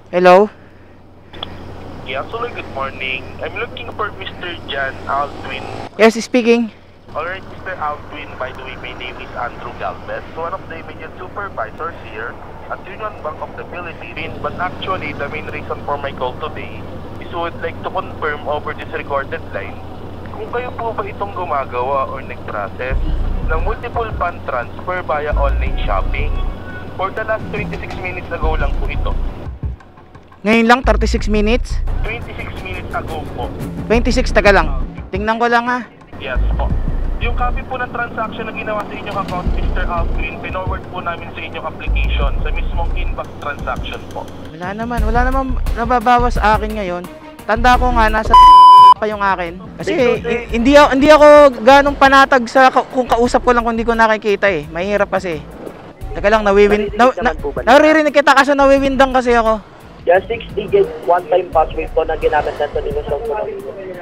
Hello? Yeah, actually, good morning. I'm looking for Mr. Jan Aldwin. Yes, speaking. Alright, Mr. Aldwin, by the way, my name is Andrew Galvez, one of the immediate supervisors here at Union Bank of the Philippines. But actually, the main reason for my call today is would like to confirm over this recorded line kung kayo po ba itong gumagawa or nag-process ng multiple fund transfer via online shopping. For the last 26 minutes ago lang po ito. Ngayon lang, 36 minutes? 26 minutes ago po. 26, taga lang. Tingnan ko lang ha. Yes po. Yung copy po ng transaction na ginawa sa inyong account, Mr. Aldwin, pinorward po namin sa inyong application sa mismong inbox transaction po. Wala naman nababawas sa akin ngayon. Tanda ko nga, nasa pa yung akin. Kasi hindi ako ganong panatag sa kung kausap ko lang kung hindi ko nakikita eh. Mahirap kasi. Teka lang, naririnig kita kasi nawiwindang kasi ako. Yung 6-digit one-time password po na ginamit natin din sa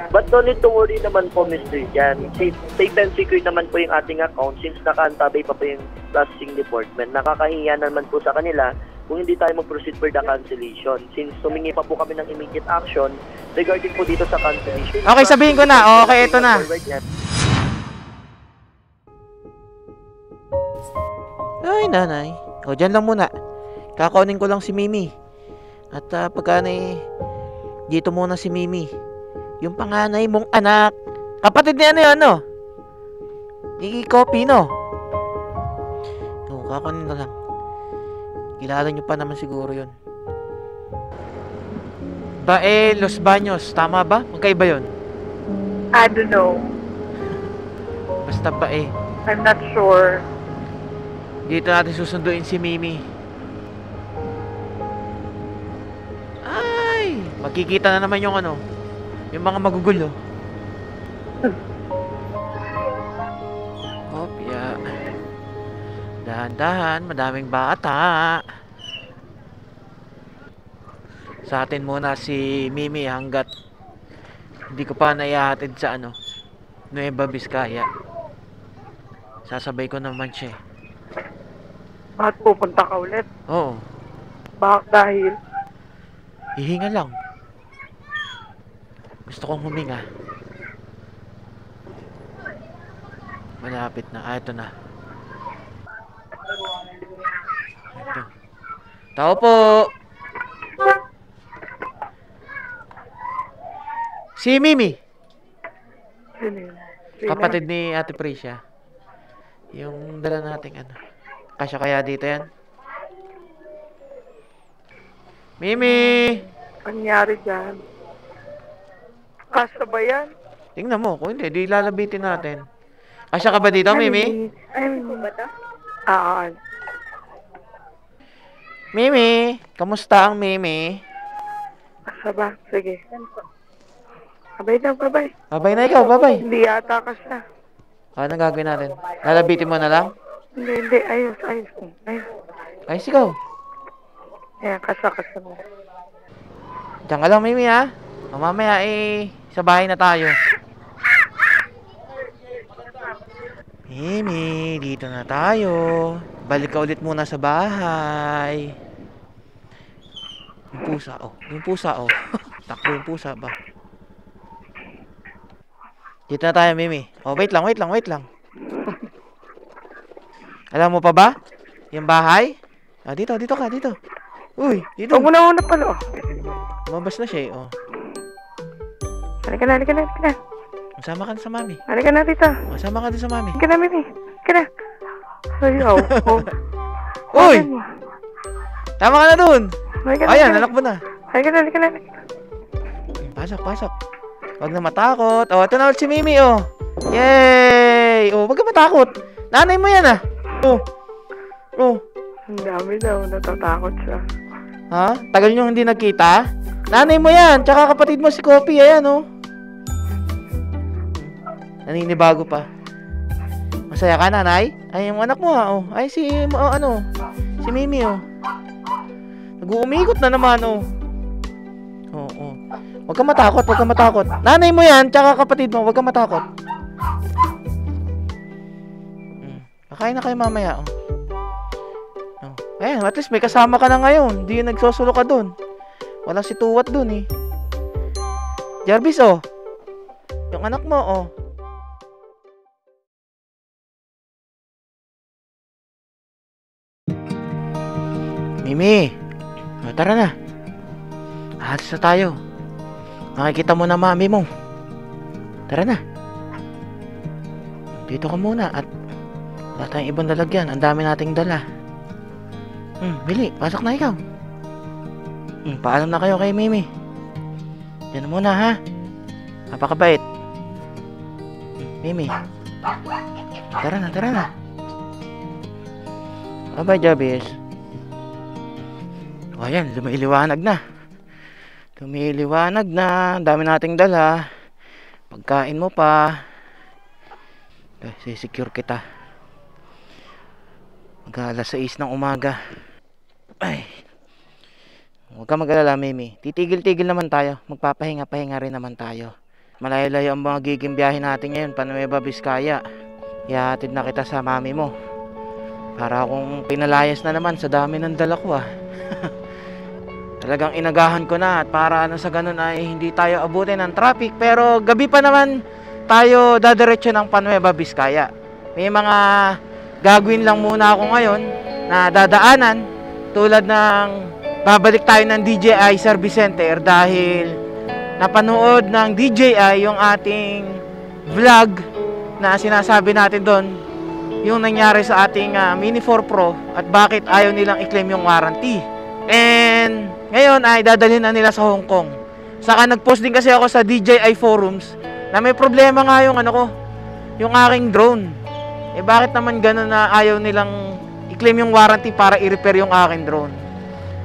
But no need to worry naman po, Mr. Jan. Safe and secure naman po yung ating account since nakaantabay pa po yung processing department. Nakakahiya naman po sa kanila kung hindi tayo mag-proceed for the cancellation since humingi pa po kami ng immediate action regarding po dito sa cancellation. Okay, sabihin ko na. Okay, ito na. Ay, nanay. O, dyan lang muna. Kakaunin ko lang si Mimi. At pagka dito muna si Mimi. Yung panganay mong anak. Kapatid ni ano? Ni Copy, no? O, kakaunin ko lang. Kilala nyo pa naman siguro yun. Bae Los Baños. Tama ba? Magkaiba yun? I don't know. Basta Bae. I'm not sure. Dito natin susunduin si Mimi. Ay! Magkikita na naman yung yung mga magugulo. Kopya. Dahan-dahan, madaming bata. Sa atin muna si Mimi hanggat hindi ko pa naihatid sa Nueva Vizcaya. Sasabay ko naman siya. Bakit pupunta ka ulit? Oo. Bakit dahil? Hihinga lang. Gusto kong huminga. Malapit na. Ito na. Ito. Tao po! Si Mimi! Sino yun? Kapatid ni Ate Priscia. Yung dala nating Kasya kaya dito yan? Mimi! Nangyari dyan? Kasya ba yan? Tingnan mo, kung hindi, di lalabitin natin. Kasya ka ba dito, Mimi? Ay, ba ito? Oo. Mimi! Kamusta ang Mimi? Kasya ba? Sige. Babay na, babay. Babay na ikaw, babay. Hindi yata kasya. Anong gagawin natin? Lalabitin mo na lang? Hindi. Ayos. Ayos ikaw. Ayan, kasya mo. Diyan ka lang, Mimi, ha? Mamaya, sa bahay na tayo. Mimi, dito na tayo. Balik ka ulit muna sa bahay. Yung pusa, oh. Takbo yung pusa ba? Dito na tayo, Mimi. Oh, wait lang. Alam mo pa ba? Yung bahay? Ah, dito ka. Uy, dito. Huwag mo na pala, oh. Lumabas na siya, oh. Halika na. Masama ka na sa mami. Halika na, tita. Masama ka din sa mami. Halika na, Mimi. Halika na. Ayaw. Uy! Tama ka na dun. Ayan, anak mo na. Halika na. Pasok. Huwag na matakot. Oh, ito na ulit si Mimi, oh. Yay! Oh, huwag ka matakot. Nanay mo yan, ah. Oh. Ang dami daw. Natatakot siya. Ha? Tagal nyo hindi nagkita? Nanay mo yan. Tsaka kapatid mo si Copy. Ayan, oh. Naninibago pa. Masaya ka, nanay? Ay, yung anak mo, ha, oh. Ay, si Mimi, oh. Nag-uumikot na naman, oh. Oo. Huwag ka matakot. Nanay mo yan, tsaka kapatid mo, huwag ka matakot. Kakain na kayo mamaya, oh. Ayan, at least may kasama ka na ngayon. Hindi yung nagsosolo ka dun. Wala si Tuwat dun eh. Jarvis, oh. Yung anak mo, oh. Mimi, oh, tara na. Alis na tayo. Makikita mo na mami mo. Tara na. Dito ka muna at wala tayong ibang lalagyan. Ang dami nating dala. Bili, pasok na ikaw. Paalam na kayo kay Mimi. Yan na muna ha. Napakabait. Mimi. Tara na, tara na. Bye-bye, Jarvis. O ayan, lumiliwanag na. Lumiliwanag na. Ang dami nating dala. Pagkain mo pa. Sisecure kita. Mag-alas 6 ng umaga. Ay. Huwag ka mag-alala, Mimi. Titigil-tigil naman tayo. Magpapahinga-pahinga rin naman tayo. Malayo-layo ang mga giging biyahe natin ngayon pa Nueva Vizcaya. Ihahatid na kita sa mami mo. Para akong pinalayas na naman sa dami ng dala ko Talagang inagahan ko na at para sa ganun ay hindi tayo abutin ng traffic. Pero gabi pa naman tayo dadiretso ng Nueva Vizcaya. May mga gagawin lang muna ako ngayon na dadaanan tulad ng babalik tayo ng DJI Service Center dahil napanood ng DJI yung ating vlog na sinasabi natin doon yung nangyari sa ating Mini 4 Pro at bakit ayaw nilang i-claim yung warranty. And ngayon ay dadalhin na nila sa Hong Kong. Saka nag-post din kasi ako sa DJI forums na may problema nga yung yung aking drone. Bakit naman ganun na ayaw nilang i-claim yung warranty para i-repair yung aking drone?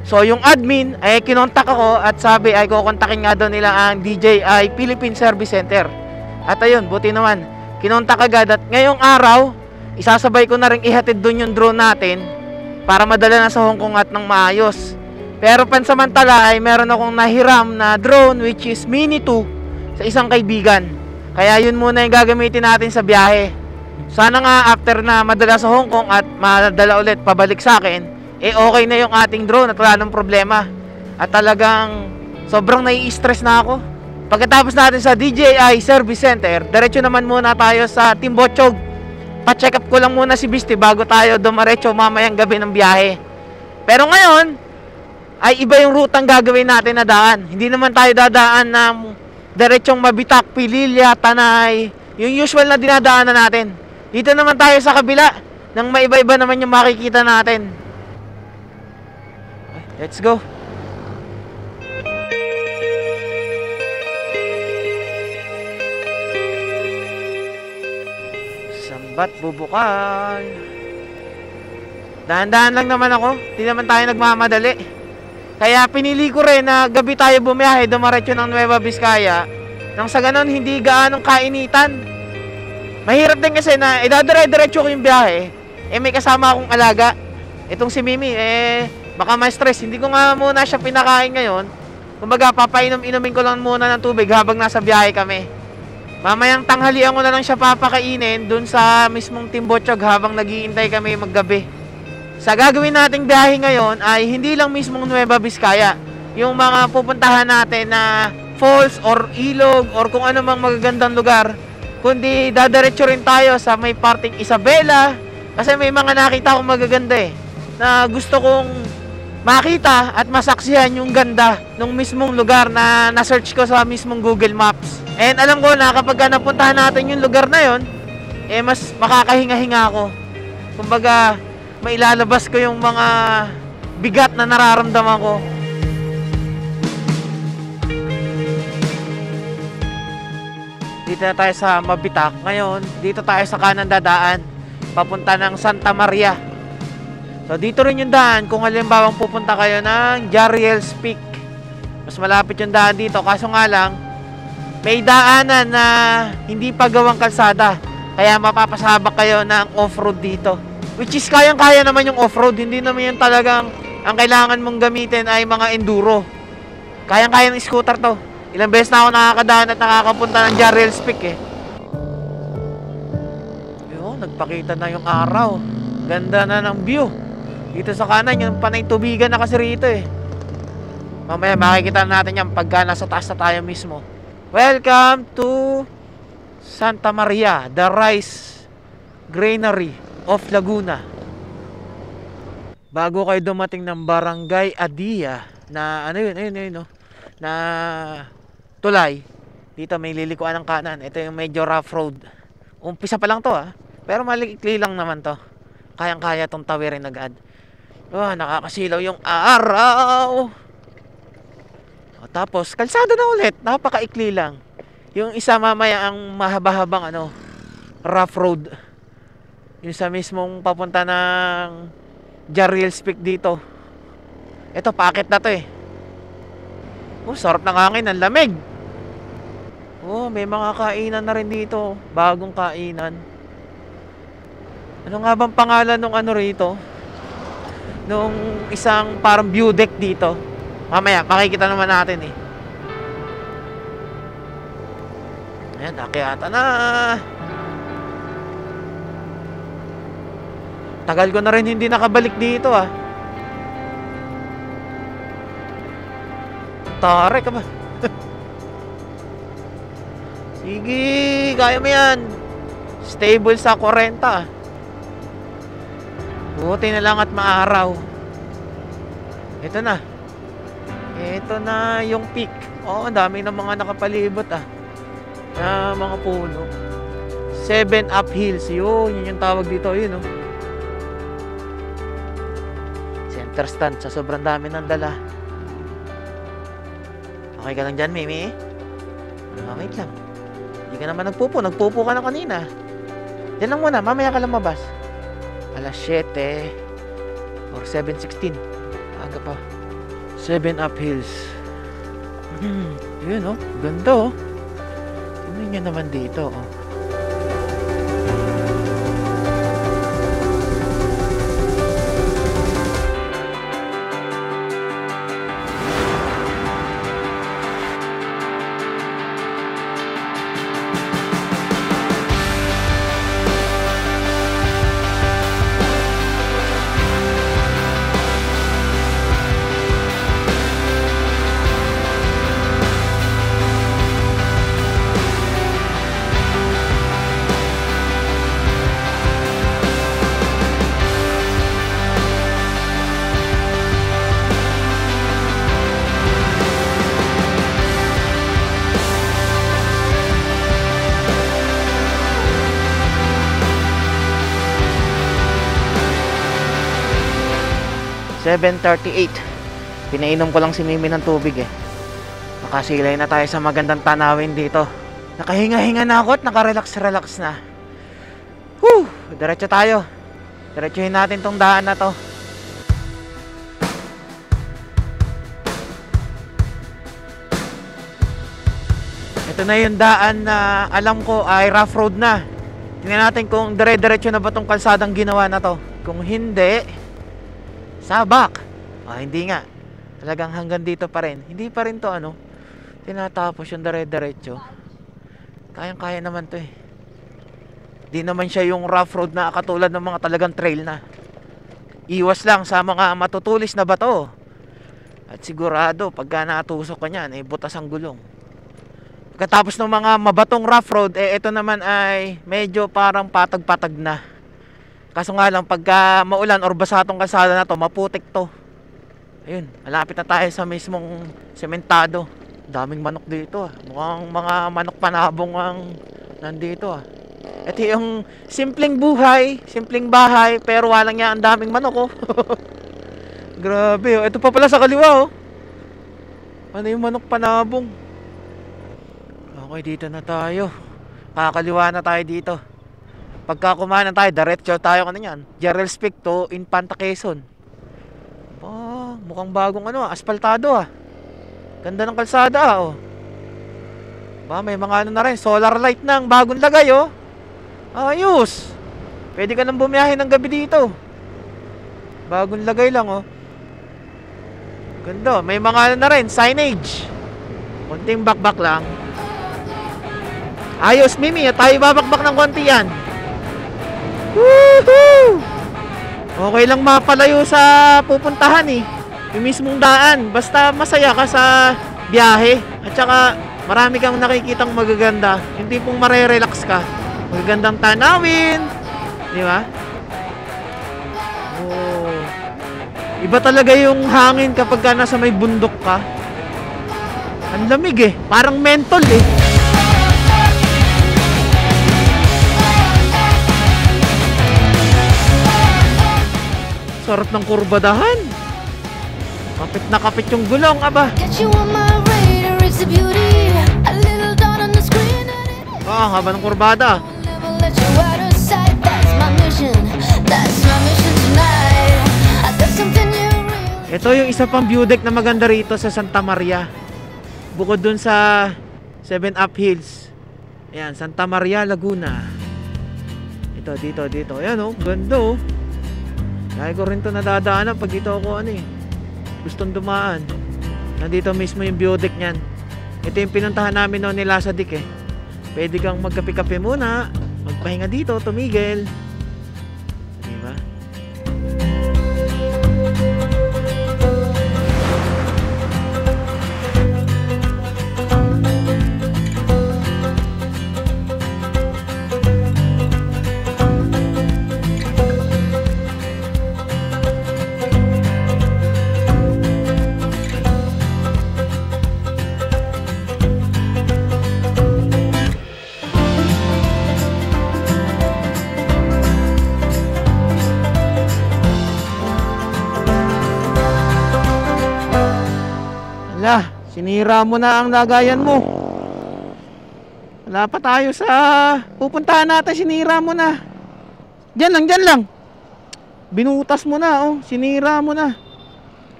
So yung admin ay kinontak ako at sabi ay kukontakin nga daw nila ang DJI Philippine Service Center. At ayun, buti naman kinontak agad at ngayong araw isasabay ko na rin ihatid doon yung drone natin para madala na sa Hong Kong at ng maayos. Pero pansamantala ay meron akong nahiram na drone which is Mini 2 sa isang kaibigan. Kaya yun muna yung gagamitin natin sa biyahe. Sana nga after na madala sa Hong Kong at madala ulit pabalik sa akin, okay na yung ating drone at wala nang problema. At talagang sobrang nai-stress na ako. Pagkatapos natin sa DJI Service Center, diretso naman muna tayo sa Timbochog. Pa-check up ko lang muna si Bisti bago tayo dumaretso mamayang gabi ng biyahe. Pero ngayon, ay iba yung rutang gagawin natin na daan. Hindi naman tayo dadaan ng diretsong Mabitak, Pililya, Tanay. Yung usual na dinadaanan natin. Dito naman tayo sa kabila nang maiba-iba naman yung makikita natin. Let's go. Sambat bubukal. Dahan-dahan lang naman ako. Hindi naman tayo nagmamadali. Kaya pinili ko rin na gabi tayo bumiyahe, dumaretso ng Nueva Vizcaya. Nang sa ganun, hindi gaanong kainitan. Mahirap din kasi na idadire-diretso ko yung biyahe. May kasama akong alaga. Itong si Mimi, baka ma-stress. Hindi ko nga muna siya pinakain ngayon. Kumbaga, papainom-inumin ko lang muna ng tubig habang nasa biyahe kami. Mamayang tanghalian ko na lang siya papakainin dun sa mismong Timbochog habang naghihintay kami maggabi. Sa gagawin nating biyahe ngayon ay hindi lang mismong Nueva Vizcaya. Yung mga pupuntahan natin na falls or ilog or kung ano mang magagandang lugar, kundi dadiretso rin tayo sa may parting Isabela kasi may mga nakita akong magaganda na gusto kong makita at masaksihan yung ganda ng mismong lugar na na-search ko sa mismong Google Maps. And alam ko na kapag napuntahan natin yung lugar na yon, mas makakahinga-hinga ako. Kumbaga, mailalabas ko yung mga bigat na nararamdaman ko. Dito na tayo sa Mabitak. Ngayon, dito tayo sa kanan dadaan. Papunta ng Santa Maria. So, dito rin yung daan kung halimbawang pupunta kayo ng Jariel's Peak. Mas malapit yung daan dito. Kaso nga lang, may daanan na hindi pa gawang kalsada. Kaya mapapasabak kayo ng off-road dito. Which is kayang-kaya naman yung off-road. Hindi naman yung talagang ang kailangan mong gamitin ay mga enduro. Kayang-kaya ng scooter to. Ilang beses na ako nakakadaan at nakakapunta ng Jariel's Peak nagpakita na yung araw. Ganda na ng view. Dito sa kanan, yung panay tubigan na kasi rito Mamaya makikita natin yan pagka nasa taas na tayo mismo. Welcome to Santa Maria, the Rice Granary of Laguna. Bago kayo dumating ng Barangay Adia na ano yun, no? Na tulay. Dito may lilikuan ng kanan. Ito yung medyo rough road. Umpisa pa lang to pero malikli lang naman to. Kayang-kaya tong tawirin agad. Oh, nakakasilaw yung araw. Tapos kalsada na ulit, napakaikli lang. Yung isa mamaya ang mahaba-habang rough road. Yung sa mismong papunta ng Jarril's Peak dito. Ito, packet na to eh. Oh, sarap ng hangin, ang lamig. Oh, may mga kainan na rin dito. Bagong kainan. Ano nga bang pangalan nung rito? Nung isang parang view deck dito. Mamaya, makikita naman natin eh. Ayan, akyata na. Tagal ko na rin hindi nakabalik dito Tare ka ba? Sige, kaya mo yan. Stable sa 40 Buti na lang at maaraw. Ito na. Ito na yung peak. Oh, ang dami ng mga nakapalibot na mga puno. 7 up hills. Yun yung tawag dito. Yun center stand sa sobrang dami ng dala. Okay ka lang dyan, Mimi? Okay lang. Hindi ka naman nagpupo. Nagpupo ka na kanina. Yan lang muna. Mamaya ka lang mabas. Alas 7 or 7:16. Aga pa. 7 up hills. Yun ganda tingnan nyo naman dito Pinainom ko lang si Mimi ng tubig Nakasilay na tayo sa magandang tanawin dito. Nakahinga-hinga na ako at nakarelax-relax na. Diretso tayo. Diretsuhin natin tong daan na to. Ito na yung daan na alam ko ay rough road na. Tingnan natin kung dire-diretso na ba tong kalsadang ginawa na to. Kung hindi, sabak. Hindi nga. Talagang hanggang dito pa rin. Hindi pa rin to tinatapos yung dire-diretso. Kayang-kaya naman to Di naman siya yung rough road na katulad ng mga talagang trail na. Iwas lang sa mga matutulis na bato. At sigurado pagka natusok ka niyan, butas ang gulong. Pagkatapos ng mga mabatong rough road, ito naman ay medyo parang patag-patag na. Kaso nga lang, pagka maulan or basa tong kalsada na to, maputik to. Ayun, malapit na tayo sa mismong sementado. Daming manok dito Mukhang mga manok panabong ang nandito Ito yung simpleng buhay, simpleng bahay, pero walang nga ang daming manok Grabe ito pa pala sa kaliwa Ano yung manok panabong? Okay, dito na tayo. Kakaliwa na tayo dito. Pagka kumain tayo, diretso tayo Jarril's Peak to Infanta Quezon. Mukhang bagong asfaltado Ganda ng kalsada may mga na rin, solar light ng bagong lagay Ayos. Pwede ka nang bumiyahe ng gabi dito. Bagong lagay lang Ganda, may mga na rin, signage. Konting bakbak lang. Ayos, Mimi, tayo babakbak ng konti yan. Woohoo! Okay lang mapalayo sa pupuntahan yung mismong daan. Basta masaya ka sa biyahe. At saka marami kang nakikitang magaganda. Yung tipong marerelax ka. Magagandang tanawin. Di ba? Oh. Iba talaga yung hangin kapag ka nasa may bundok ka. Ang lamig eh. Parang mentol eh. Sarap ng kurbadahan. Kapit na kapit yung gulong, aba. Ang haba ng kurbada. Ito yung isa pang view deck na maganda rito sa Santa Maria. Bukod dun sa 7 Up Hills. Ayan, Santa Maria, Laguna. Ito, dito. Ayan oh, ganda oh. Lagi ko rin ito nadadaanan pag dito ako gustong dumaan. Nandito mismo yung view deck niyan. Ito yung pinuntahan namin noon ni Lasadik eh. Pwede kang magkape-kape muna, magpahinga dito, tumigil. Diba? Sinira mo na ang lagayan mo. Wala pa tayo sa pupuntahan natin. Sinira mo na. Diyan lang. Binutas mo na oh. Sinira mo na.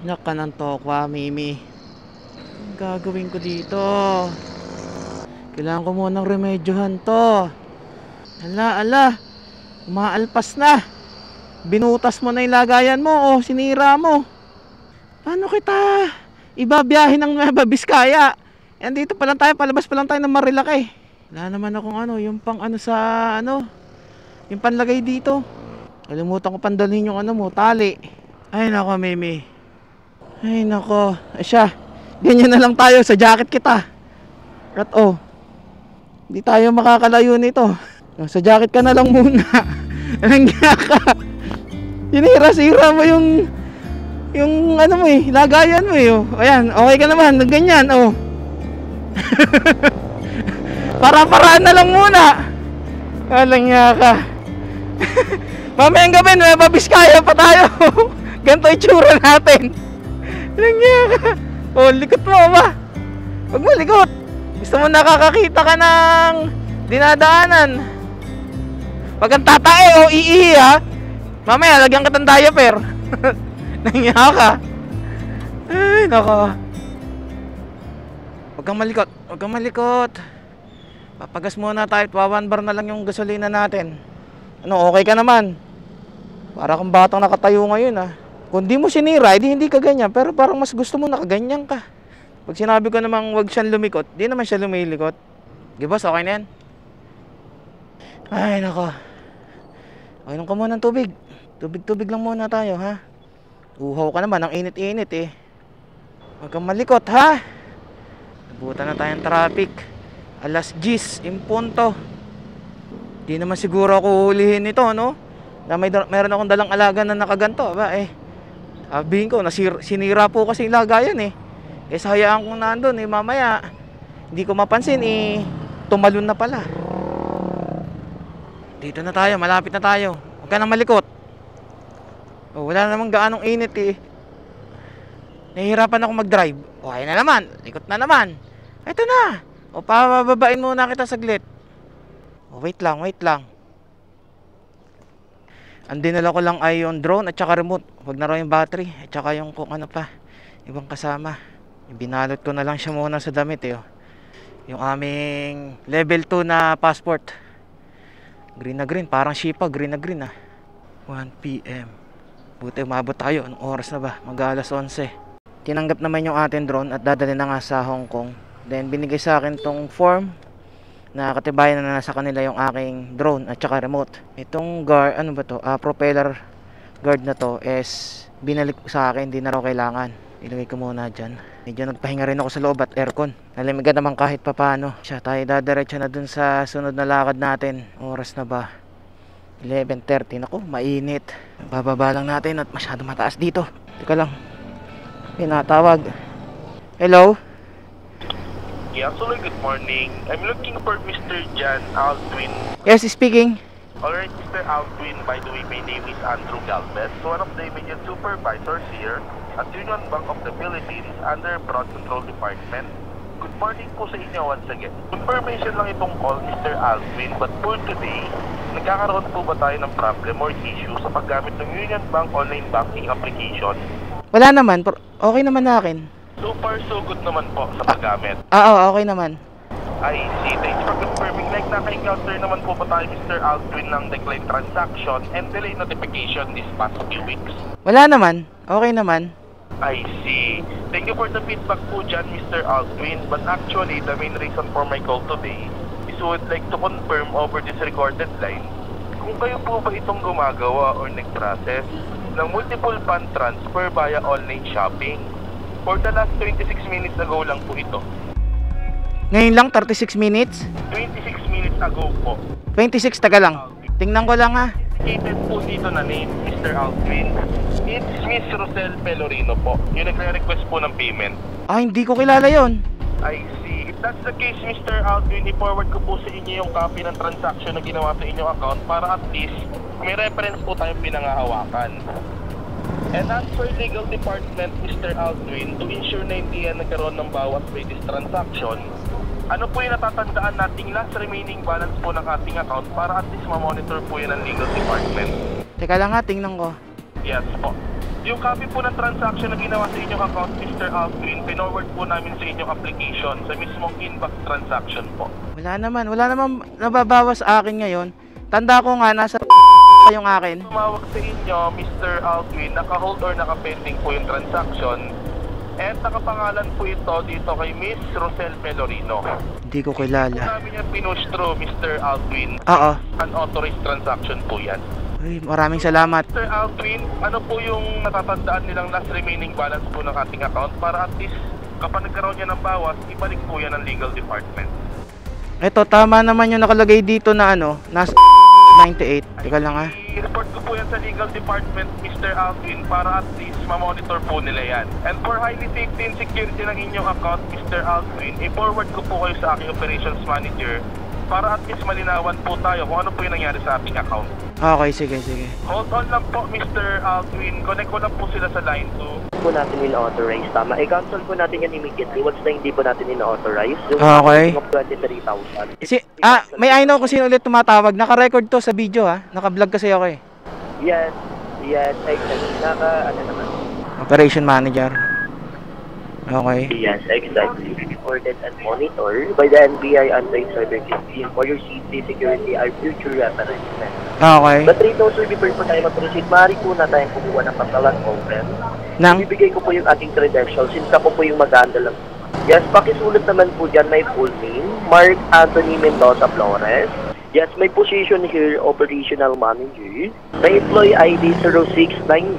Naka ng tokwa, Mimi. Ang gagawin ko dito? Kailangan ko munang remedyohan to. Ala. Umaalpas na. Binutas mo na yung lagayan mo oh. Sinira mo. Paano kita ibabiyahin ng Nueva Vizcaya? Dito pa lang tayo, palabas pa lang tayo ng Marilaki. Wala naman akong yung pang yung panlagay dito. Kalimutan ko pandalhin yung tali. Ay nako, Mimi. Ay nako, siya. Ganyan na lang tayo, sa jacket kita. At hindi tayo makakalayo nito. Sa jacket ka na lang muna. Nangya ka. Sinira-sira mo yung mo lagayan mo Ayan, okay ka naman, ganyan Para-paraan na lang muna. Walang niya ka. Mamayang gabi, Nueva Vizcaya pa tayo. Ganito itsura natin. Walang niya ka. Likot mo ba? Huwag mo likot. Gusto mo nakakakita ka ng dinadaanan. Pag ang tatae iihi ha. Mamaya, lagyan ka ng diaper. Nangiya ka. Ay, nako. Huwag kang malikot. Papagas muna tayo. 1 bar na lang yung gasolina natin. Okay ka naman. Para kang batang nakatayo ngayon Kung di mo sinira, hindi ka ganyan. Pero parang mas gusto mo nakaganyan ka. Pag sinabi ko namang huwag siyang lumikot, di naman siya lumilikot. Di ba? Okay na yan? Ay, nako. Inom ka muna ng tubig. Tubig lang muna tayo, ha? Uhaw ka naman, ang init-init eh. Huwag kang malikot, ha? Nabutan na tayong traffic. Alas 10, impunto. Di naman siguro ako hulihin ito, no? Na meron akong dalang alaga na nakaganto, ba sabihin ko, sinira po kasi yung lagayan eh. Kaya hayaan kong nandun mamaya. Hindi ko mapansin tumalon na pala. Dito na tayo, malapit na tayo. Huwag ka nang malikot. Wala namang gaanong init eh. Nahihirapan ako mag-drive. Ayun na naman, likot na naman. Ito na. Pabababain muna kita saglit. Wait lang. Ang dinala ko lang ay yung drone at saka remote. Huwag na raw yung battery at saka yung kung ano pa, ibang kasama. Binalot ko na lang siya muna sa damit yung aming level 2 na passport. Green na green, parang shipa, green na green 1 PM. Buti umabot tayo. Anong oras na ba? Mag-alas 11. Tinanggap naman yung ating drone at dadali na nga sa Hong Kong. Then binigay sa akin tong form na katibayan na nasa kanila yung aking drone at saka remote. Itong propeller guard na to is binalik sa akin, hindi na raw kailangan. Ilagay ko muna dyan. Medyo nagpahinga rin ako sa loob at aircon. Nalimigan naman kahit papano. Siya, tayo dadiretso na dun sa sunod na lakad natin. Oras na ba? 11:30. Naku, mainit. Bababa lang natin at masyado mataas dito. Teka lang. Pinatawag. Hello? Yeah, actually, good morning. I'm looking for Mr. Jan Aldwin. Yes, speaking. Alright, Mr. Aldwin, by the way, my name is Andrew Galvez, one of the immediate supervisors here at Union Bank of the Philippines under Fraud Control Department. Good morning po sa inyo once again. Information lang itong call, Mr. Aldwin, but for today, nagkakaroon po ba tayo ng problem or issue sa paggamit ng Union Bank online banking application? Wala naman. Okay naman na akin. So far, so good naman po sa paggamit. Oo, okay naman. I see. Thanks for confirming. Like, naka-encounter naman po ba tayo, Mr. Aldwin, ng declined transaction and delay notification this past few weeks? Wala naman. Okay naman. I see. Thank you for the feedback po dyan, Mr. Aldwin. But actually, the main reason for my call today is we would like to confirm over this recorded line kung kayo po ba itong gumagawa or nag-process ng multiple fund transfer via online shopping. For the last 26 minutes ago lang po ito. Ngayon lang, 36 minutes? 26 minutes ago po. 26, taga lang. Tingnan ko lang ha. Stated po dito na name, Mr. Aldwin. It's Miss Rosel Pelorino po. Yung nagre-request po ng payment. Ah, hindi ko kilala yon. I see. If that's the case, Mr. Aldwin, i-forward ko po sa inyo yung copy ng transaction na ginawa sa inyong account para at least may reference po tayong pinangahawakan. And as for legal department, Mr. Aldwin, to ensure na hindi yan nagkaroon ng bawas by this transaction, ano po yung natatandaan nating last remaining balance po ng ating account para at least ma-monitor po yan ng legal department? Teka lang ha, tingnan ko. Yes po. Yung copy po ng transaction na ginawa sa inyong account, Mr. Aldwin, pinorward po namin sa inyong application sa mismong inbox transaction po. Wala naman nababawas sa akin ngayon. Tanda ko nga, nasa yung akin. Tumawag sa inyo, Mr. Aldwin, naka-hold or naka-pending po yung transaction. At nakapangalan po ito dito kay Miss Rosel Pelorino. Hindi ko Po kilala. namin yung pinush through, Mr. Aldwin. Oo. Unauthorized transaction po yan. Uy, maraming salamat. Mr. Aldwin, ano po yung natatandaan nilang last remaining balance po ng ating account para at least kapag nagkaroon niya ng bawas, ibalik po yan ng legal department. Eto, tama naman yung nakalagay dito na nasa 98. Teka lang ha. I-report ko po yan sa legal department, Mr. Aldwin, para at least ma-monitor po nila yan. And for highly safety and security ng inyong account, Mr. Aldwin, i-forward ko po kayo sa aking operations manager para at least malinawan po tayo kung ano po yung nangyari sa ating account. Okay, sige. Hold on lang po, Mr. Aldwin. Connect ko lang po sila sa line 2. Po natin in-authorize, tama. I-cancel po natin yan immediately once na hindi po natin in-authorize. Yung Okay. of 23,000. May I know kung sino ulit tumatawag. Naka-record to sa video ha. Naka-vlog kasi ako eh. Yes, exactly. Naman. Operation manager. Okay. Yes, exactly. Recorded and monitored by the NBI Anti-Cybersecurity for your safety, security, our future reference. Okay. But right now, sir, before po tayo mag-proceed, maaari po na tayong kumuha ng pangalan open. Ibibigay ko po yung ating credentials since ako po yung mag-handle lang. Yes, pakisulat naman po dyan may full name, Mark Anthony Mendoza Flores. Yes, may position here, Operational Manager. May employee ID 069-1121.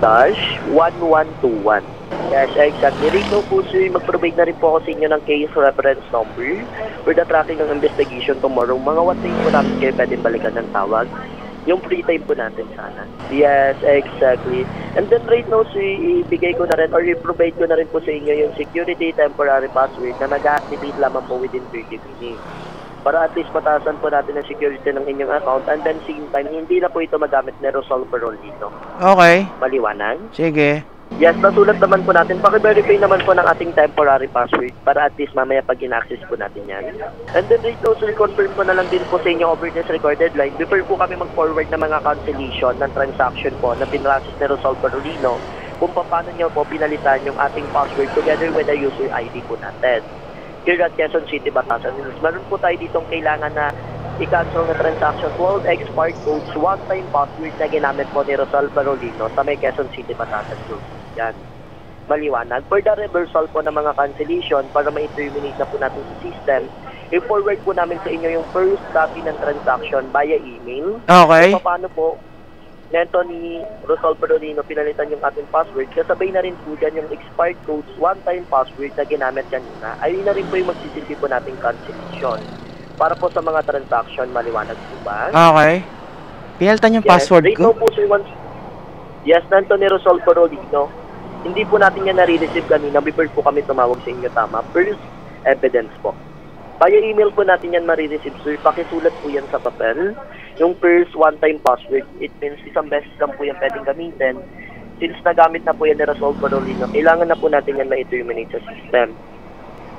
Yes, exactly. Rito po sir, mag-provide na rin po ako sa inyo ng case reference number for the tracking ng investigation tomorrow. Mga what time po namin kayo pwedeng balikan ng tawag. Yung free time po natin sana. Yes, exactly. And then right now sir, ibigay ko na rin or i-provide ko na rin po sa inyo yung security temporary password na mag-activate lamang po within 30 minutes. Para at least mataasan po natin ang security ng inyong account and then same time, hindi na po ito magamit na Resolve Parole dito. Okay. Maliwanag? Sige. Yes, nasulat naman po natin. Paki-verify naman po ng ating temporary password para at least mamaya pag in-access po natin yan. And then right now, sir, confirm ko na lang din po sa inyo over this recorded line before po kami mag-forward ng mga cancellation ng transaction po na pinrasis ni Resolve Parolino kung paano nyo po pinalitan yung ating password together with the user ID po natin. Here at Quezon City, Batasan. Meron po tayo ditong kailangan na i-cancel na transaction 12 expired codes, one-time password na ginamit po ni Resolve Parolino sa may Quezon City, Batasan Group. Yan. Maliwanag. For the reversal po ng mga cancellation para ma-terminate na po natin sa system, i-forward po namin sa inyo yung first copy ng transaction via email. Okay. So, paano po neto ni Rosal Perolino, pinalitan yung ating password, kasabay na rin po dyan yung expired codes, one-time password na ginamit kanina, ayun na rin po yung magsisilbi po nating cancellation. Para po sa mga transaction, maliwanag po ba? Okay. Pinalitan yung password Right ko? now po, sir, yes, nanto ni Rosal Perolino. Hindi po natin yan nare-receive kanina before po kami tumawag sa inyo, tama? First evidence po. Via email po natin yan marireceive, sir. Pakisulat po yan sa papel. Yung first one-time password, it means isang beses lang po yan pwedeng gamitin. Since nagamit na po yan ni Rosal Perolino, kailangan na po natin yan ma-terminate sa system.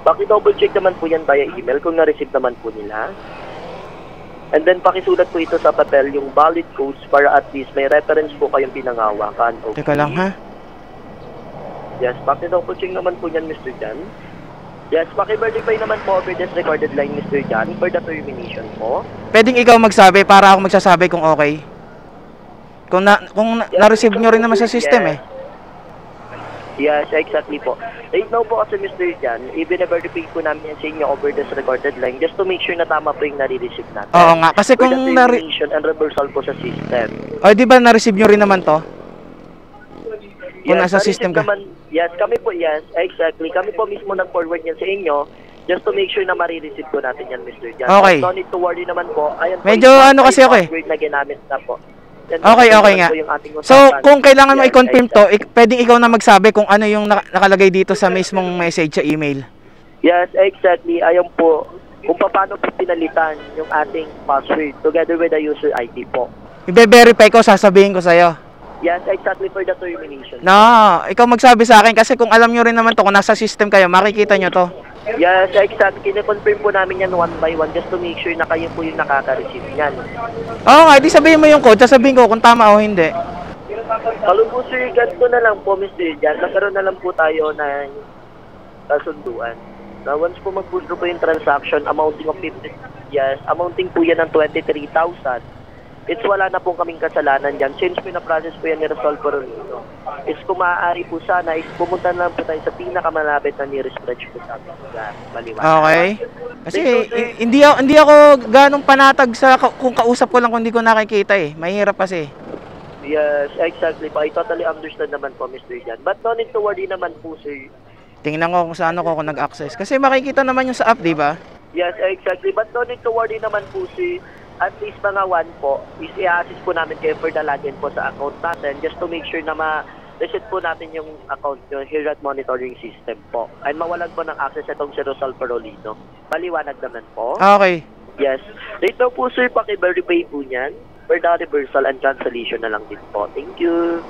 Paki-double check naman po yan via email kung na-receive naman po nila. And then pakisulat po ito sa papel yung valid codes para at least may reference po kayong pinangawakan. Okay? Teka lang ha. Yes, paki-double check naman po yan, Mr. Jan. Yes, paki-verify naman po over this recorded line, Mr. Jan, for the termination po. Pwedeng ikaw magsabi para ako magsasabi kung okay. Kung na-receive nyo rin naman sa system eh. Yes, exactly po. Right now po kasi, Mr. Jan, i-verify po namin yan sa inyo over this recorded line just to make sure na tama po yung nare-receive natin. Oo nga, kasi For kung the termination and reversal po sa system. O, di ba na-receive nyo rin naman to? Kung nasa na-receive system ka. Naman, yes, kami po, yes, exactly. Kami po mismo nag-forward yan sa inyo just to make sure na ma-receive po natin yan, Mr. Jan. Okay. No need to worry naman po. Ayan po Medyo yung ano kasi ako eh. password na ginamit na po. Yan Okay, po okay naman nga. po yung ating So, usapan. kung kailangan mo Yes, i-confirm to, exactly. pwedeng ikaw na magsabi kung ano yung nakalagay dito sa mismong message sa email. Yes, exactly. Ayan po. Kung paano po pinalitan yung ating password together with the user ID po. I-verify ko, sasabihin ko sa'yo. Yes, exactly for the termination. No, ikaw magsabi sa akin kasi kung alam nyo rin naman to, kung nasa system kayo, makikita nyo to. Yes, exactly. Kine-confirm po namin yan one by one just to make sure na kayo po yung nakaka-receive yan. Oo nga, di sabihin mo yung code, sasabihin ko kung tama o hindi. Hello po, sir. Ganito na lang po, Mr. Jan. Nagkaroon na lang po tayo ng kasunduan. Na once po mag-push po yung transaction amounting of 50, yes, amounting po yan ng 23,000. It's wala na pong kaming kasalanan dyan. Since pinaprocess po yan ni Rosal Perolino, is kung maaari po sana, is pumunta na lang po tayo sa pinakamalapit na nearest branch po sa ating lugar. Maliwanag. Okay. Kasi hindi ako ganong panatag sa kung kausap ko lang kung hindi ko nakikita eh. Mahirap kasi. Yes, exactly po. I totally understand naman po, Mr. Jan. But no need to worry naman po, sir. Tingnan ko kung saan ako kung nag-access. Kasi makikita naman yung sa app, di ba? Yes, exactly. But no need to worry naman po, sir. At least mga one po, is i-assist po namin kayo for the login po sa account natin just to make sure na ma-reset po natin yung account nyo here at monitoring system po. And mawalan po ng access itong si Rosal Perolino. Maliwanag naman po. Okay. Yes. Right now po, sir, paki-verify po niyan for the reversal and cancellation na lang din po. Thank you.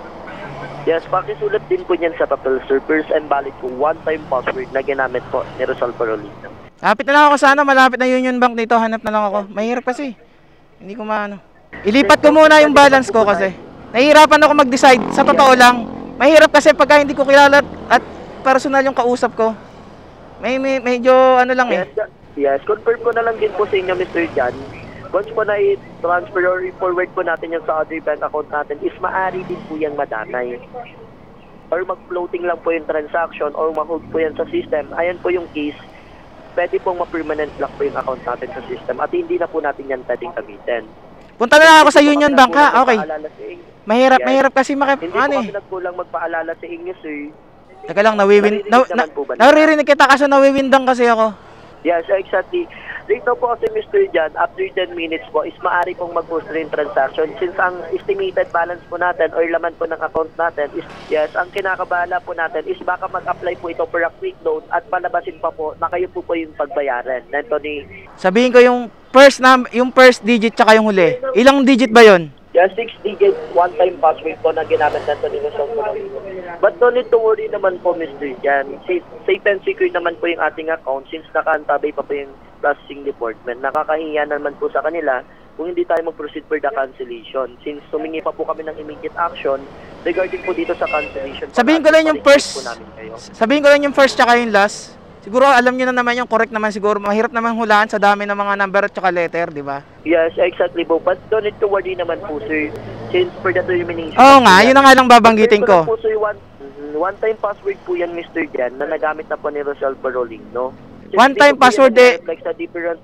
Yes, pakisulat din po niyan sa papel, sir. First and valid po one-time password na ginamit po ni Rosal Perolino. Lapit na lang ako sana, malapit na Union Bank dito. Hanap na lang ako. Mahirap kasi. Hindi ko maano. Ilipat ko muna yung balance ko kasi. Nahihirapan ako mag-decide. Sa totoo lang. Mahirap kasi pagka hindi ko kilala at personal yung kausap ko. Medyo ano lang eh. Yes, confirm ko na lang din po sa inyo, Mr. Jan. Once po na i-transfer or i-forward po natin yung sa other bank account natin, is maaari din po yung madanay. Or mag-floating lang po yung transaction or ma-hold po yan sa system. Ayan po yung case. Pwede pong ma-permanent lock po yung account natin sa system at hindi na po natin yan pwedeng gamitin. Punta na lang ako sa Union Bank ha. Okay. Yes. Mahirap kasi Hindi po ano kami eh. nagkulang magpaalala sa inyo, sir. Teka lang, naririnig kita kasi nawiwindang kasi ako. Yes, exactly. Dito po kasi, Mr. Jan, after 10 minutes po, is maaari pong mag-post rin transaction. Since ang estimated balance po natin or laman po ng account natin is, yes, ang kinakabahala po natin is baka mag-apply po ito for a quick loan at palabasin pa po na kayo po yung pagbayaran. Anthony. Sabihin ko yung first digit tsaka yung huli. Ilang digit ba yon? Yes, 6-digit one-time password po na ginamit natin ni Rosal Perolino. But no need to worry naman po, Mr. Jan. Safe and secure naman po yung ating account since nakaantabay pa po yung processing department. Nakakahiya naman po sa kanila kung hindi tayo mag-proceed for the cancellation. Since tumingi pa po kami ng immediate action regarding po dito sa cancellation. Sabihin ko lang yung first. Sabihin ko lang yung first tsaka yung last. Siguro alam niyo na naman yung correct naman siguro. Mahirap naman hulaan sa dami ng mga number at tsaka letter, di ba? Yes, exactly po. But don't need to worry naman po, sir. Since for the termination. Oo nga, yun na nga lang babanggitin ko. Po, sir, one-time password po yan, Mr. Jan, na nagamit na po ni Rosal Perolino. One-time password eh. Like sa different.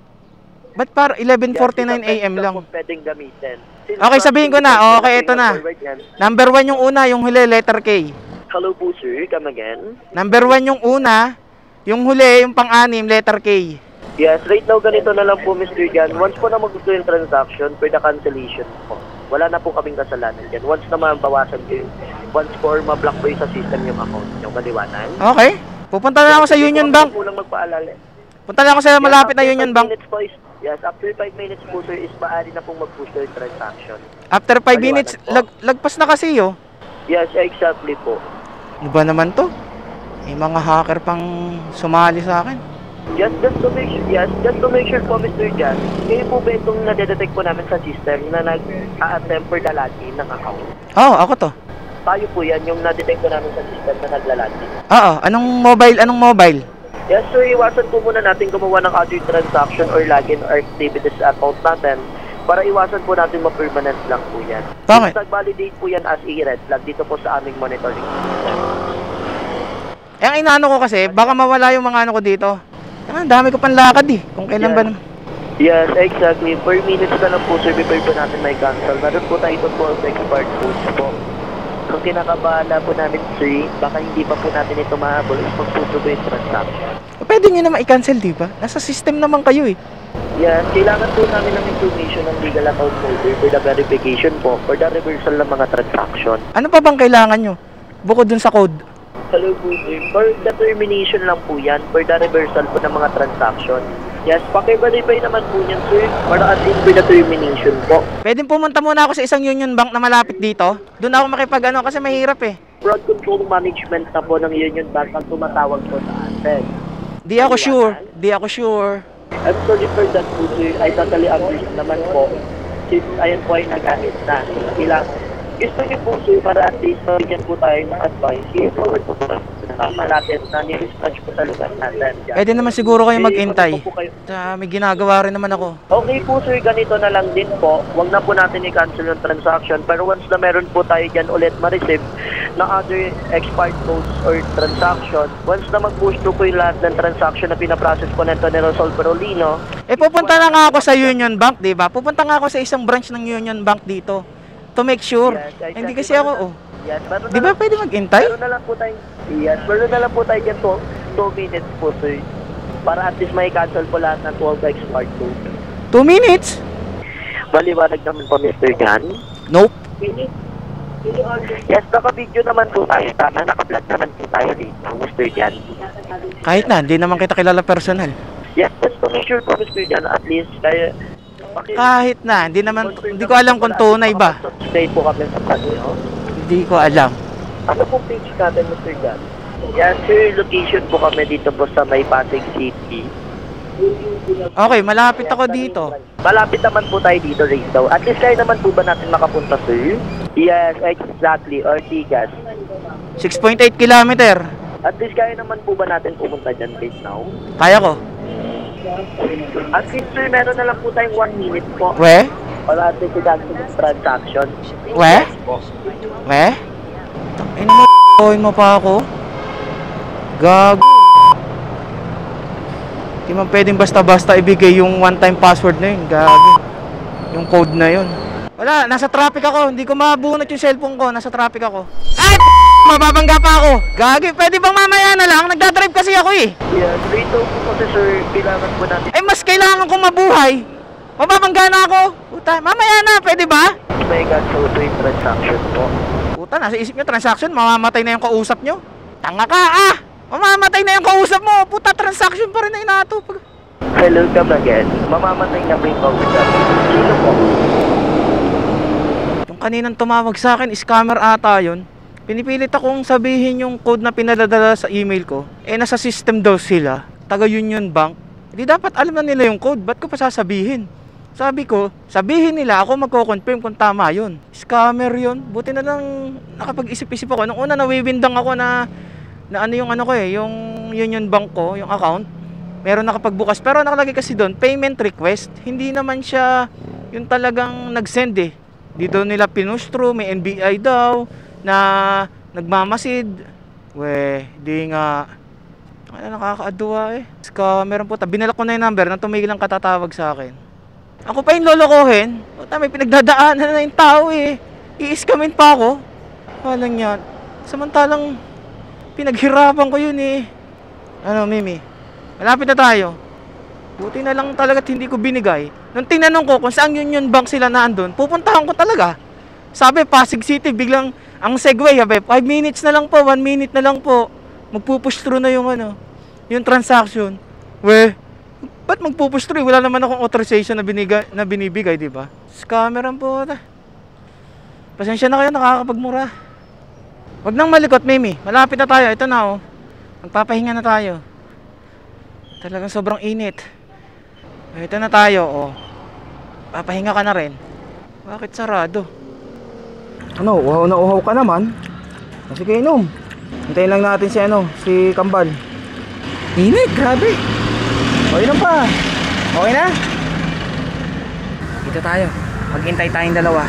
Ba't para 11:49 AM lang? Pwedeng gamitin. Okay, sabihin ko na. Okay, ito na. Number 1 yung una, yung huli, letter K. Hello po, sir. Come again. Number 1 yung una, yung huli, yung pang-anim, letter K. Yes, right now ganito na lang po, Mr. Jan. Once po na magusto yung transaction, for the cancellation po, wala na po kaming kasalanan dyan. Once na mabawasan kayo, once po or ma-block po yung sa system yung account nyo, maliwanan. Okay. Pupunta na ako sa Union Bank. Po lang magpaalala. Punta na ako sa malapit na Union Bank. Yes, after 5 minutes po, sir, is maaari na pong mag-push yung transaction. After 5 minutes, lagpas na kasi yo. Yes, exactly po. Ano ba naman to? May mga hacker pang sumali sa akin. Just to make sure po, Mr. Jan, kayo po ba itong nadedetect po namin sa system na nag-a-attempt for the login ng account? Oo, ako to. Tayo po yan, yung nadetect po namin sa system na naglalagin. Oo, anong mobile? Yes, sir, iwasan po muna natin gumawa ng other transaction or login or activities sa account natin para iwasan po natin ma-permanent lang po yan. Bakit? Nag-validate po yan as a red flag dito po sa aming monitoring system. Eh, ang inaano ko kasi, baka mawala yung mga ano ko dito. Ang dami ko pang lakad eh. Kung kailan ba naman. Yes, exactly. 4 minutes na lang po, sir, before po natin may cancel. Meron po tayo ito po sa expert codes po. Kung kinakabahala po namin, sir, baka hindi pa po natin ito mahabol is magpuso po yung transaction. Pwede nyo naman i-cancel, di ba? Nasa system naman kayo eh. Yes, kailangan po namin ng information ng legal account holder for the verification po, for the reversal ng mga transaction. Ano pa bang kailangan nyo? Bukod dun sa code. Hello po, sir. For the termination lang po yan, for the reversal po ng mga transaction. Yes, paki-verify naman po yan, sir, para at least for the termination po. Pwede pumunta muna ako sa isang Union Bank na malapit dito. Doon ako makipag-ano kasi mahirap eh. Fraud control management na po ng Union Bank ang tumatawag po sa atin. Di ako sure. I'm sorry for that po, sir. I totally understand naman po. Since ayan po ay nagamit na. Gusto niyo po, sir, para at least mabigyan po tayo ng advice. I-forward po po natin na ni-dispatch po sa lugar natin. Pwede naman siguro kayo mag-intay. May ginagawa rin naman ako. Okay po, sir, ganito na lang din po. Huwag na po natin i-cancel yung transaction. Pero once na meron po tayo dyan ulit ma-receive na other expired codes or transaction, once na mag-push to po yung lahat ng transaction na pinaprocess po nito ni Rosol Perolino. Pupunta na nga ako sa Union Bank, di ba? Pupunta nga ako sa isang branch ng Union Bank dito. To make sure. Yes, Hindi kasi ako, Yes, Di ba pwede mag-intay? Meron na lang po tayo dyan 2 minutes po, sir. Para at least may cancel po lahat ng 12 expired code. 2 minutes? Maliwanag naman po, Mr. Jan. Nope. Yes, naka-video naman po tayo. Tama, naka-vlog naman po tayo dito, Mr. Jan. Kahit na, hindi naman kita kilala personal. Yes, just to make sure po, Mr. Jan, at least kaya... Kahit na, hindi ko alam kung tunay ba. Subscribe po kami sa kanyo. Hindi ko alam. Ano pong page natin, Mr. Jan? Yes, sir, location po kami dito po sa May Pasig City. Okay, malapit ako dito. Malapit naman po tayo dito, Rizal. At least kaya naman po ba natin makapunta, sir? Yes, exactly. Ortigas. 6.8 kilometer. At least kaya naman po ba natin pumunta dyan right now? Kaya ko. At least, sir, meron na lang po tayong 1 minute po. We? Para atin si cancel yung transaction. We? We? Mo pa ako? Gago. Di man pwedeng basta-basta ibigay yung one-time password na yun. Gago. Yung code na yun. Wala, nasa traffic ako. Hindi ko mabunot yung cellphone ko. Nasa traffic ako. Ay! Mababangga pa ako. Gagi, pwede bang mamaya na lang? Nagdadrive kasi ako eh. Yes, rito po kasi, sir, kailangan po natin. Eh, mas kailangan kong mabuhay. Mababangga na ako. Puta, mamaya na, pwede ba? May cancel po yung transaction po. Puta, nasa isip nyo, transaction, mamamatay na yung kausap nyo. Tanga ka, mamamatay na yung kausap mo. Puta, transaction pa rin na inato. Hello, come again. Mamamatay na po yung kausap. Sino po? Yung kaninang tumawag sa akin, scammer ata yun. Pinipilit akong sabihin yung code na pinadadala sa email ko. Nasa system daw sila. Taga Union Bank. Hindi dapat alam na nila yung code. Ba't ko pa sasabihin? Sabi ko, sabihin nila ako magko-confirm kung tama yun. Scammer yun. Buti na lang nakapag-isip-isip ako. Nung una nawiwindang ako na ano yung ano ko yung Union Bank ko, yung account. Meron nakapagbukas. Pero nakalagay kasi doon, payment request. Hindi naman siya yung talagang nag-send eh. Dito nila pinustro, may NBI daw na nagmamasid. Di nga. Ano, nakakaadwa eh. Scammer po. Binalak ko na yung number na tumigil ang katatawag sa akin. Ako pa yung lolokohin. Puta, may pinagdadaanan na yung tao eh. I-scamin pa ako. Walang yan. Samantalang pinaghirapan ko yun eh. Ano, Mimi? Malapit na tayo. Buti na lang talaga hindi ko binigay. Nung tinanong ko kung saan Union Bank sila naandun, pupuntahan ko talaga. Sabi, Pasig City, biglang ang segue, sabi, 5 minutes na lang po, 1 minute na lang po. Magpupush through na yung ano, yung transaction. Weh, ba't magpupush through? Wala naman akong authorization na binibigay, di ba? Scammer ang puta. Pasensya na kayo, nakakapagmura. Wag nang malikot, Mimi. Malapit na tayo. Ito na, oh. Magpapahinga na tayo. Talagang sobrang init. Ito na tayo, oh. Papahinga ka na rin. Bakit sarado? Ano, uhaw na uhaw ka naman. Sige, inom. Hintayin lang natin si si Kambal. Init, grabe. O, inom pa. Okay na? Dito tayo. Maghintay tayong dalawa.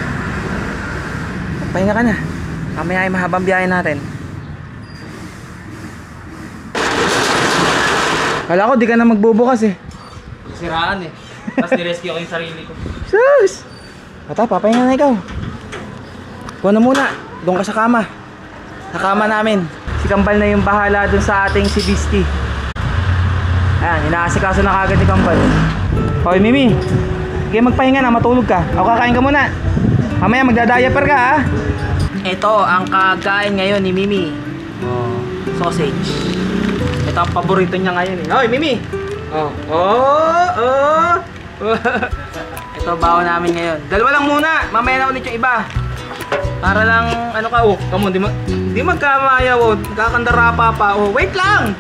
Pahinga ka na. Mamaya ay mahabang biyahe natin. Kala ko di ka na magbubukas eh. Siraan eh. Tapos nirescue ko yung sarili ko. Sus! Bata, papahinga na ikaw. Kuha na muna. Doon ka sa kama. Sa kama namin. Si Kambal na yung bahala dun sa ating si Bisti. Ayan, inaasikaso na kagad ni Kambal. Hoy, Mimi. Sige, magpahinga na. Matulog ka. O, kakain ka muna. Mamaya magda-diaper ka ha. Ito ang kakain ngayon ni Mimi. Oh, sausage. Ito ang paborito niya ngayon eh. Hoy, Mimi! Ito baon namin ngayon. Dalawa lang muna. Mamaya na ulit yung iba. Para lang, ano ka, oh. Come on, di magkamayaw, oh. Kakandarapa pa, oh. Wait lang!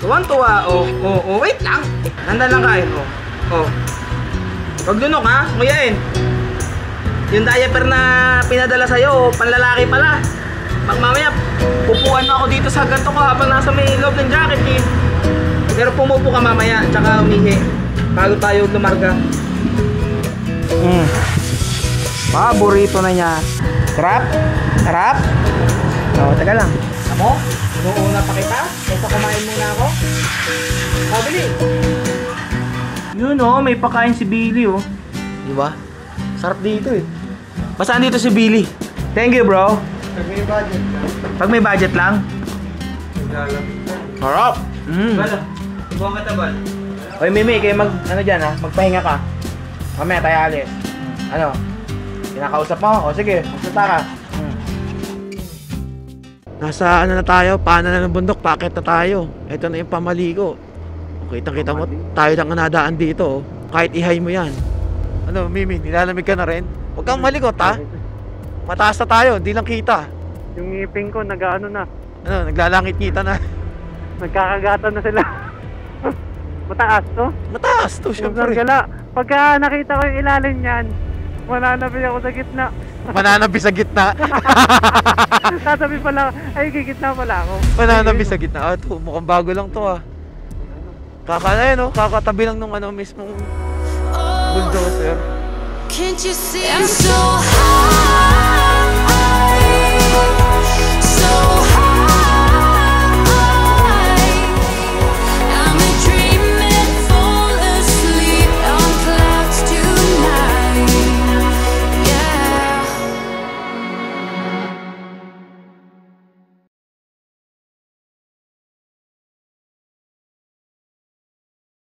Tuwan-tuwa, oh. Wait lang. Nanda lang kain, oh. Huwag lunok, ha? Nguyain. Yung diaper na pinadala sa'yo, panlalaki pala. Pag mamaya, pupuan na ako dito sa ganito ko habang nasa may loob ng jacket eh. Pero pumupo ka mamaya, tsaka umihi. Bago tayo lumarga. Paborito na niya. Sarap? Sarap? O, taga lang. Ako? Inuuna pa kita? Kaysa kumain muna ako? Bili. Yun oh, may pakain si Billy oh. Diba? Sarap dito eh. Basta dito si Billy. Thank you bro. Pag may budget lang. Pag may budget lang? Sarap! Bala, buwan ka tabal. Oy Mimi, kayo magpahinga ka. Mamaya tayo alis. Ano? Kinakausap mo? O sige, magpunta ka. Nasa na tayo, paanan na ng bundok, packet na tayo. Ito na yung pamaligo. Kitang-kita mo, tayo lang ang nadaan dito. Kahit ihay mo yan. Ano, Mimi, nilalamig ka na rin? Huwag kang malikot ha. Mataas na tayo, hindi lang kita. Yung ngipin ko, nag-ano na. Ano, naglalangit kita na. Nagkakagatan na sila. Mataas to? Mataas to, syempre. Gala. Pagka nakita ko yung ilalim niyan, mananabi ako sa gitna. Mananabi sa gitna. Tatabi pala, ay gigitna pala ako. Mananabi sa gitna. Ah, to, mukhang bago lang to ah. Kakatabi lang nung mismong bulldozer. Can't you see I'm so high?